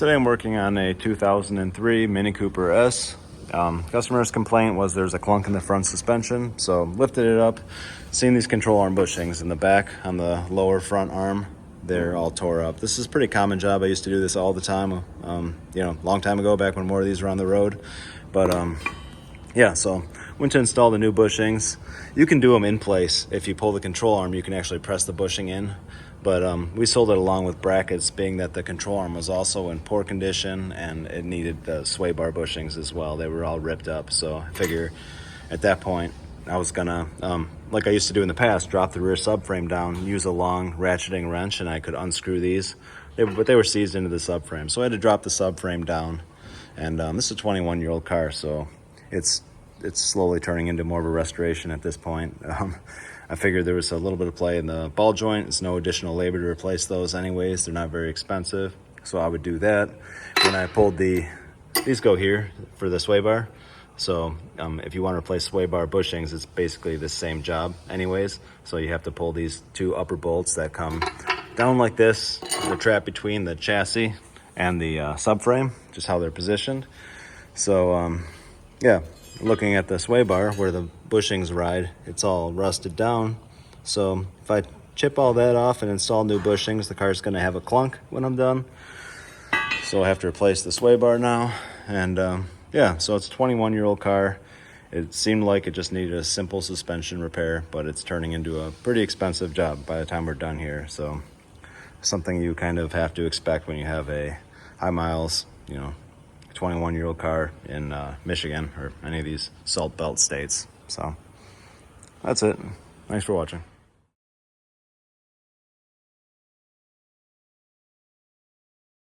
Today I'm working on a 2003 Mini Cooper S. Customer's complaint was there's a clunk in the front suspension, so lifted it up, seen these control arm bushings in the back on the lower front arm. They're all tore up. This is a pretty common job. I used to do this all the time, long time ago, back when more of these were on the road. But yeah, so went to install the new bushings. You can do them in place. If you pull the control arm, you can actually press the bushing in. But we sold it along with brackets, being that the control arm was also in poor condition and it needed the sway bar bushings as well. They were all ripped up. So I figure at that point I was gonna, like I used to do in the past, drop the rear subframe down, use a long ratcheting wrench, and I could unscrew these. But they were seized into the subframe. So I had to drop the subframe down. And this is a 21-year-old car, so it's slowly turning into more of a restoration at this point. I figured there was a little bit of play in the ball joint. It's no additional labor to replace those anyways. They're not very expensive, so I would do that. When I pulled these go here for the sway bar. So if you want to replace sway bar bushings, it's basically the same job anyways. So you have to pull these two upper bolts that come down like this, the trap between the chassis and the subframe, just how they're positioned. So yeah, looking at the sway bar where the bushings ride, it's all rusted down. So if I chip all that off and install new bushings, the car's gonna have a clunk when I'm done. So I have to replace the sway bar now. And yeah, so it's a 21-year-old car. It seemed like it just needed a simple suspension repair, but it's turning into a pretty expensive job by the time we're done here. So something you kind of have to expect when you have a high miles, 21-year-old car in Michigan or any of these salt belt states. So that's it. Thanks for watching.